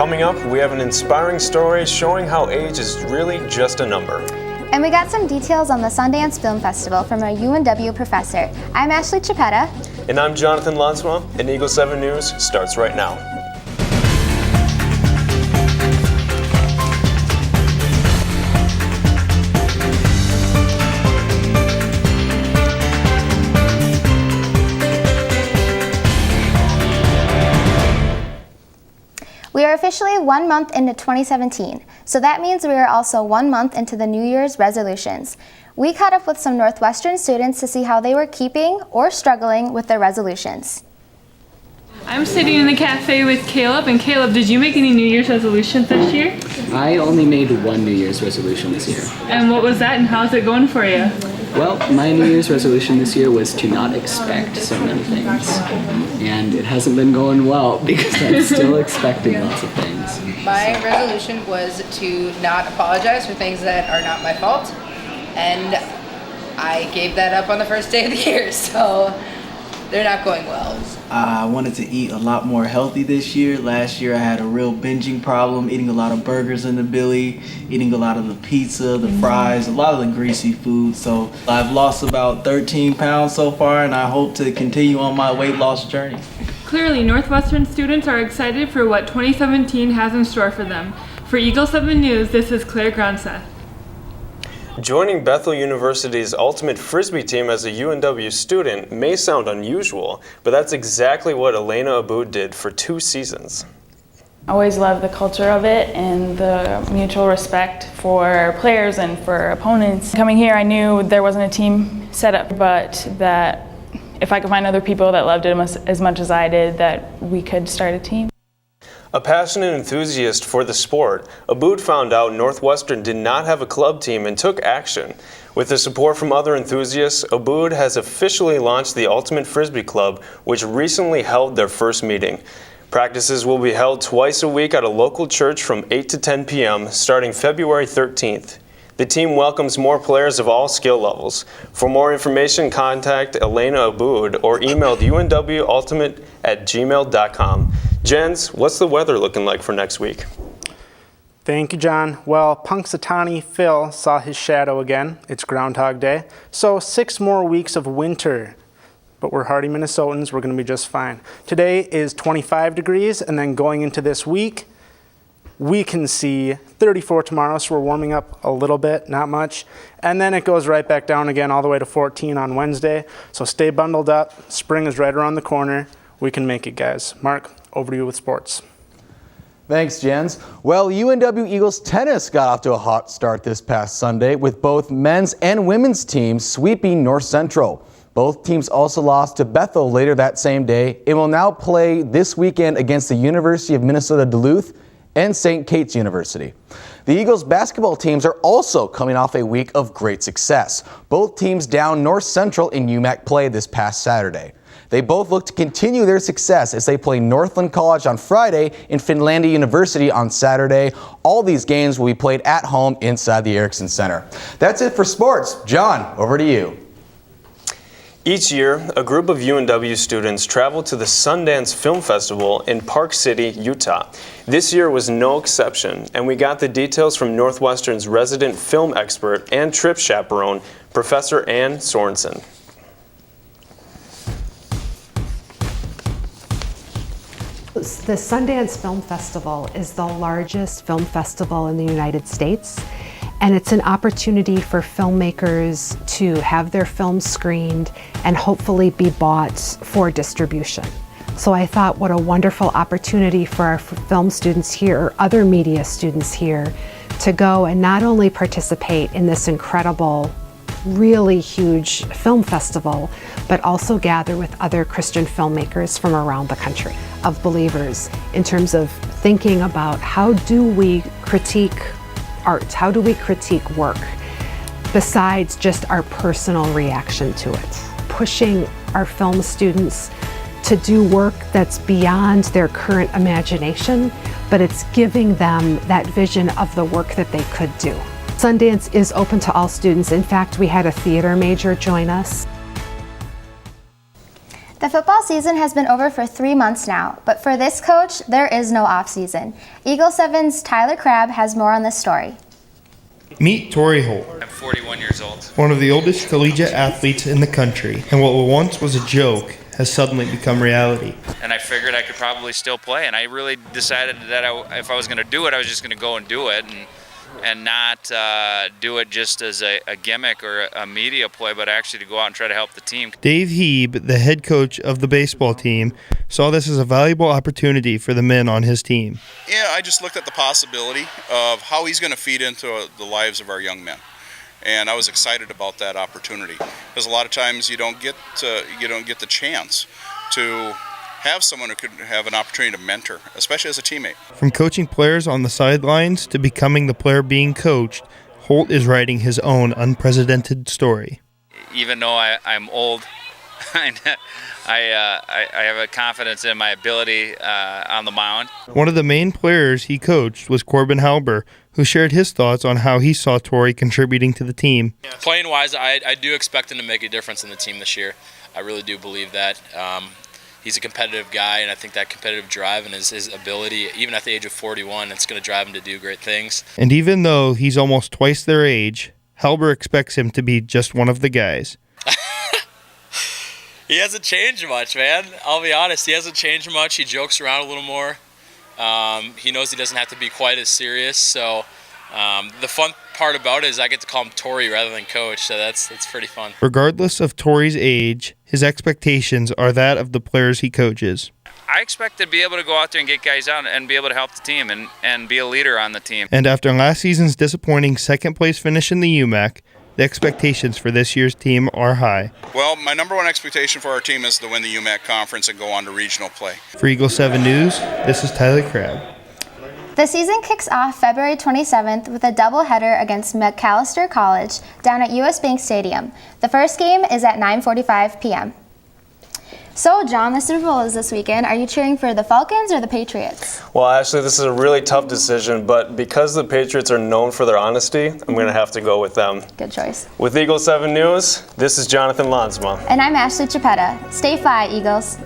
Coming up, we have an inspiring story showing how age is really just a number. And we got some details on the Sundance Film Festival from our UNW professor. I'm Ashley Chiappetta. And I'm Jonathan Laansma, and Eagle 7 News starts right now. We are officially 1 month into 2017, so that means we are also 1 month into the New Year's resolutions. We caught up with some Northwestern students to see how they were keeping or struggling with their resolutions. I'm sitting in the cafe with Caleb, and Caleb, did you make any New Year's resolutions this year? I only made one New Year's resolution this year. And what was that, and how's it going for you? Well, my New Year's resolution this year was to not expect so many things. And it hasn't been going well because I'm still expecting lots of things. My resolution was to not apologize for things that are not my fault. And I gave that up on the first day of the year, so they're not going well. I wanted to eat a lot more healthy this year. Last year I had a real binging problem, eating a lot of burgers in the Billy, eating a lot of the pizza, the fries, a lot of the greasy food. So I've lost about 13 pounds so far, and I hope to continue on my weight loss journey. Clearly, Northwestern students are excited for what 2017 has in store for them. For Eagle 7 News, this is Claire Gronseth. Joining Bethel University's Ultimate Frisbee team as a UNW student may sound unusual, but that's exactly what Elena Aboud did for 2 seasons. I always loved the culture of it and the mutual respect for players and for opponents. Coming here, I knew there wasn't a team set up, but that if I could find other people that loved it as much as I did, that we could start a team. A passionate enthusiast for the sport, Aboud found out Northwestern did not have a club team and took action. With the support from other enthusiasts, Aboud has officially launched the Ultimate Frisbee Club, which recently held their first meeting. Practices will be held twice a week at a local church from 8 to 10 p.m. starting February 13th. The team welcomes more players of all skill levels. For more information, contact Elena Aboud or email unwultimate@gmail.com. Jens, what's the weather looking like for next week? Thank you, John. Well, Punxsutawney Phil saw his shadow again. It's Groundhog Day. So 6 more weeks of winter. But we're hardy Minnesotans. We're going to be just fine. Today is 25 degrees, and then going into this week, we can see 34 tomorrow, so we're warming up a little bit, not much. And then it goes right back down again all the way to 14 on Wednesday. So stay bundled up. Spring is right around the corner. We can make it, guys. Mark, over to you with sports. Thanks, Jens. Well, UNW Eagles tennis got off to a hot start this past Sunday with both men's and women's teams sweeping North Central. Both teams also lost to Bethel later that same day. It will now play this weekend against the University of Minnesota Duluth and St. Kate's University. The Eagles basketball teams are also coming off a week of great success. Both teams down North Central in UMAC play this past Saturday. They both look to continue their success as they play Northland College on Friday and Finlandia University on Saturday. All these games will be played at home inside the Erickson Center. That's it for sports. John, over to you. Each year, a group of UNW students travel to the Sundance Film Festival in Park City, Utah. This year was no exception, and we got the details from Northwestern's resident film expert and trip chaperone, Professor Ann Sorensen. The Sundance Film Festival is the largest film festival in the United States, and it's an opportunity for filmmakers to have their films screened and hopefully be bought for distribution. So I thought, what a wonderful opportunity for our film students here, or other media students here, to go and not only participate in this incredible, really huge film festival, but also gather with other Christian filmmakers from around the country, of believers, in terms of thinking about how do we critique art, how do we critique work, besides just our personal reaction to it. Pushing our film students to do work that's beyond their current imagination, but it's giving them that vision of the work that they could do. Sundance is open to all students. In fact, we had a theater major join us. The football season has been over for 3 months now, but for this coach, there is no off season. Eagle 7's Tyler Crabb has more on this story. Meet Tori Holt. I'm 41 years old. One of the oldest collegiate athletes in the country, and what once was a joke has suddenly become reality. And I figured I could probably still play, and I really decided that if I was going to do it, I was just going to go and do it, and not do it just as a gimmick or a media play, but actually to go out and try to help the team. Dave Heeb, the head coach of the baseball team, saw this as a valuable opportunity for the men on his team. Yeah, I just looked at the possibility of how he's going to feed into the lives of our young men. And I was excited about that opportunity, because a lot of times you don't get the chance to have someone who could have an opportunity to mentor, especially as a teammate. From coaching players on the sidelines to becoming the player being coached, Holt is writing his own unprecedented story. Even though I'm old, I have a confidence in my ability on the mound. One of the main players he coached was Corbin Halber, who shared his thoughts on how he saw Tori contributing to the team. Playing-wise, I do expect him to make a difference in the team this year. I really do believe that. He's a competitive guy, and I think that competitive drive and his ability, even at the age of 41, it's going to drive him to do great things. And even though he's almost twice their age, Halber expects him to be just one of the guys. He hasn't changed much, man. I'll be honest. He hasn't changed much. He jokes around a little more. He knows he doesn't have to be quite as serious. So the fun part about it is I get to call him Tori rather than Coach. So that's pretty fun. Regardless of Tori's age, his expectations are that of the players he coaches. I expect to be able to go out there and get guys out and be able to help the team and be a leader on the team. And after last season's disappointing second-place finish in the UMAC, the expectations for this year's team are high. Well, my number one expectation for our team is to win the UMAC Conference and go on to regional play. For Eagle 7 News, this is Tyler Crabb. The season kicks off February 27th with a doubleheader against McAllister College down at US Bank Stadium. The first game is at 9:45 p.m. So, John, the Super Bowl is this weekend. Are you cheering for the Falcons or the Patriots? Well, actually, this is a really tough decision, but because the Patriots are known for their honesty, I'm going to have to go with them. Good choice. With Eagle 7 News, this is Jonathan Laansma. And I'm Ashley Chiappetta. Stay fly, Eagles.